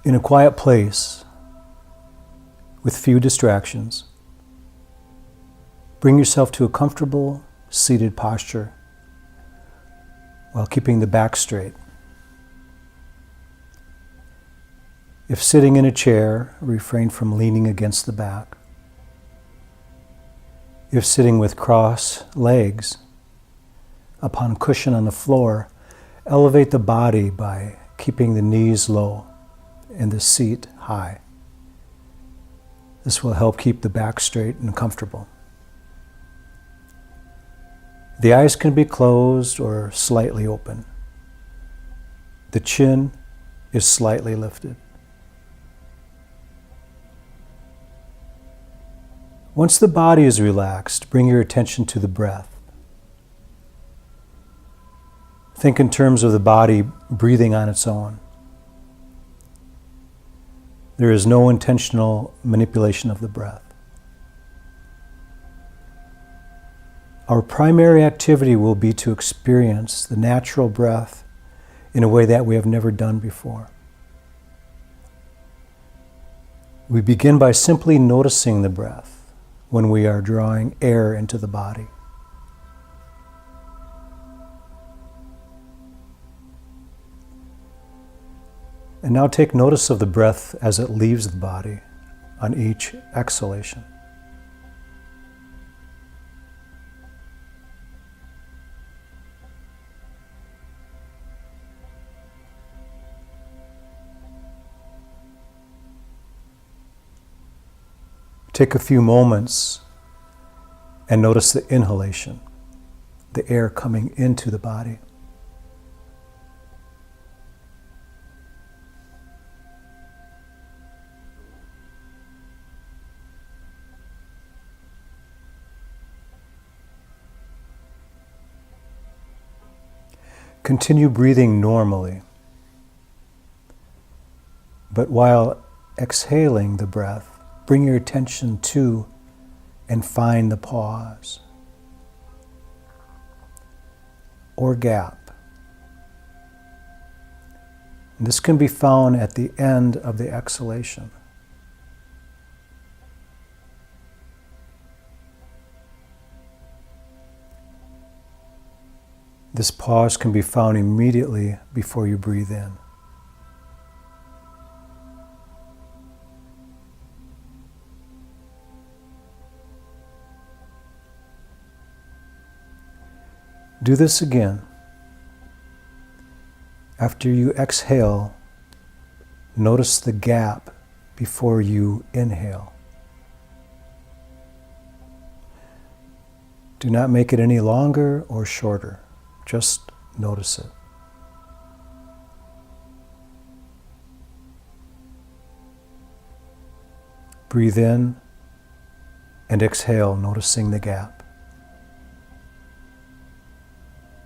In a quiet place, with few distractions, bring yourself to a comfortable seated posture while keeping the back straight. If sitting in a chair, refrain from leaning against the back. If sitting with crossed legs upon a cushion on the floor, elevate the body by keeping the knees low and the seat high. This will help keep the back straight and comfortable. The eyes can be closed or slightly open. The chin is slightly lifted. Once the body is relaxed, bring your attention to the breath. Think in terms of the body breathing on its own. There is no intentional manipulation of the breath. Our primary activity will be to experience the natural breath in a way that we have never done before. We begin by simply noticing the breath when we are drawing air into the body. And now take notice of the breath as it leaves the body on each exhalation. Take a few moments and notice the inhalation, the air coming into the body. Continue breathing normally, but while exhaling the breath, bring your attention to and find the pause or gap. And this can be found at the end of the exhalation. This pause can be found immediately before you breathe in. Do this again. After you exhale, notice the gap before you inhale. Do not make it any longer or shorter. Just notice it. Breathe in and exhale, noticing the gap.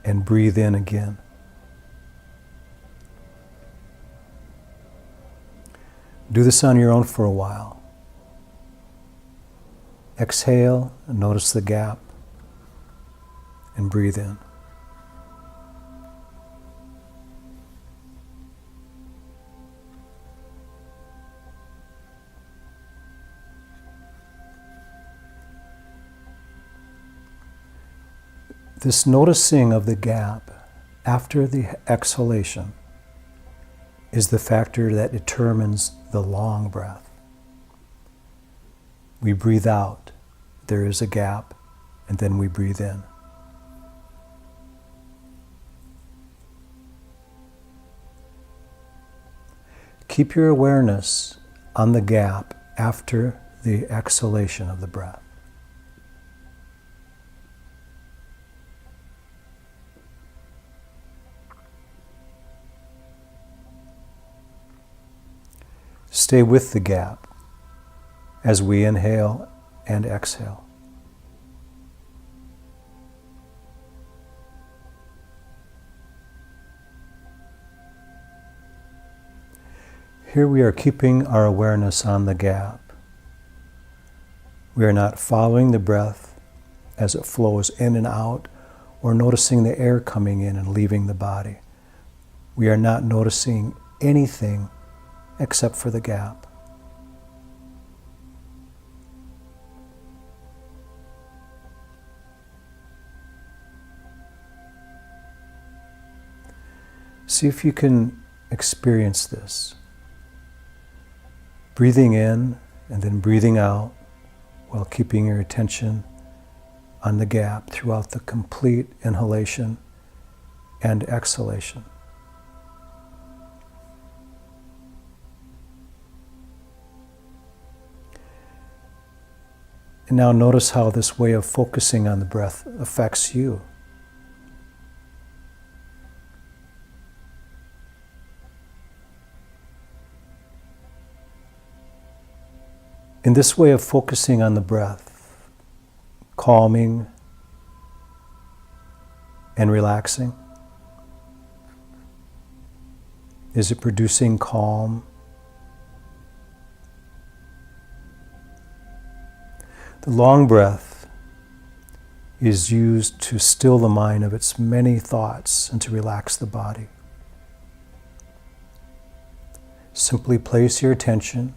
And breathe in again. Do this on your own for a while. Exhale and notice the gap. And breathe in. This noticing of the gap after the exhalation is the factor that determines the long breath. We breathe out, there is a gap, and then we breathe in. Keep your awareness on the gap after the exhalation of the breath. Stay with the gap as we inhale and exhale. Here we are keeping our awareness on the gap. We are not following the breath as it flows in and out or noticing the air coming in and leaving the body. We are not noticing anything except for the gap. See if you can experience this. Breathing in and then breathing out while keeping your attention on the gap throughout the complete inhalation and exhalation. And now notice how this way of focusing on the breath affects you. In this way of focusing on the breath, calming and relaxing, is it producing calm? The long breath is used to still the mind of its many thoughts and to relax the body. Simply place your attention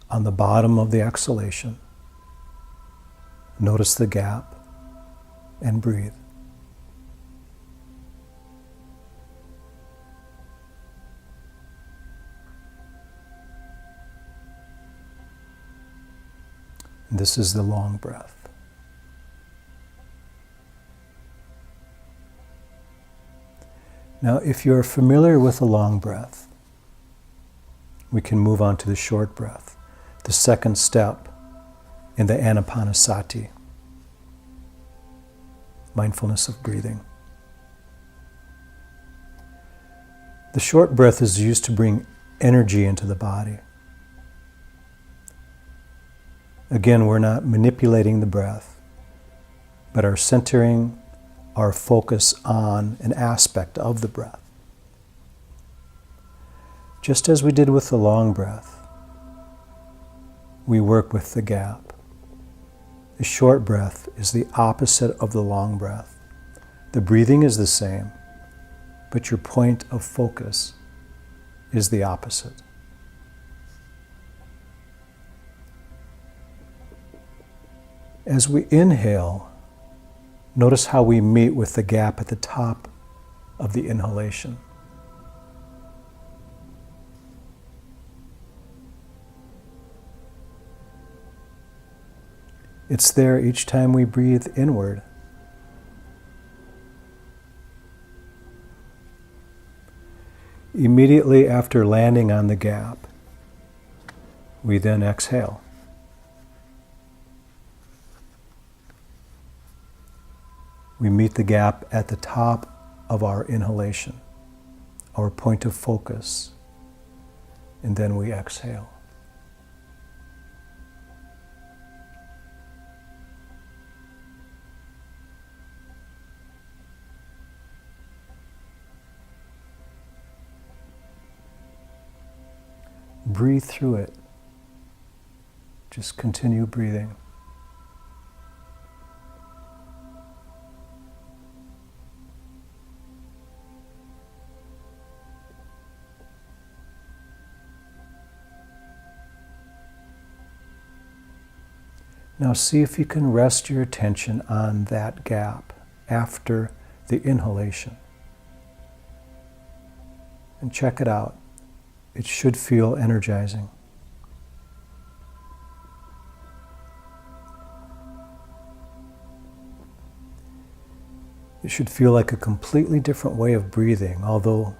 on the bottom of the exhalation. Notice the gap and breathe. And this is the long breath. Now, if you're familiar with the long breath, we can move on to the short breath, the second step in the Anapanasati, mindfulness of breathing. The short breath is used to bring energy into the body. Again, we're not manipulating the breath, but are centering our focus on an aspect of the breath. Just as we did with the long breath, we work with the gap. The short breath is the opposite of the long breath. The breathing is the same, but your point of focus is the opposite. As we inhale, notice how we meet with the gap at the top of the inhalation. It's there each time we breathe inward. Immediately after landing on the gap, we then exhale. We meet the gap at the top of our inhalation, our point of focus, and then we exhale. Breathe through it. Just continue breathing. Now see if you can rest your attention on that gap after the inhalation. And check it out. It should feel energizing. It should feel like a completely different way of breathing, although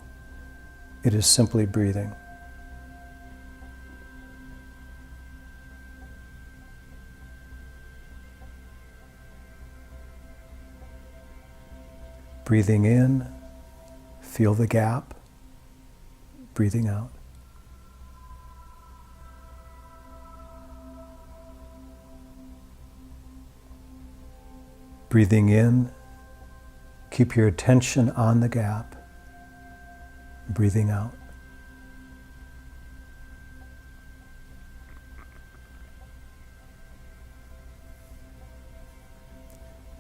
it is simply breathing. Breathing in, feel the gap. Breathing out. Breathing in, keep your attention on the gap. Breathing out.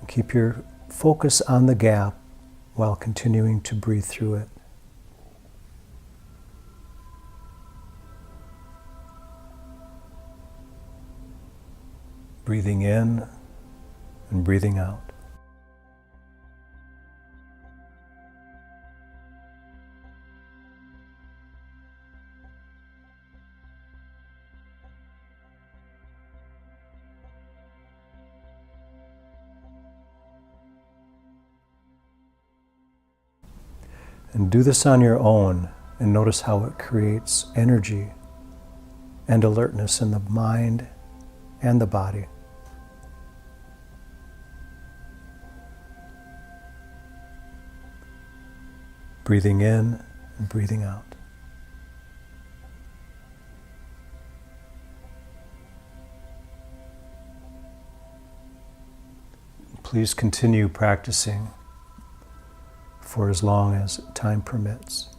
Keep your focus on the gap while continuing to breathe through it. Breathing in and breathing out. And do this on your own and notice how it creates energy and alertness in the mind and the body. Breathing in and breathing out. Please continue practicing for as long as time permits.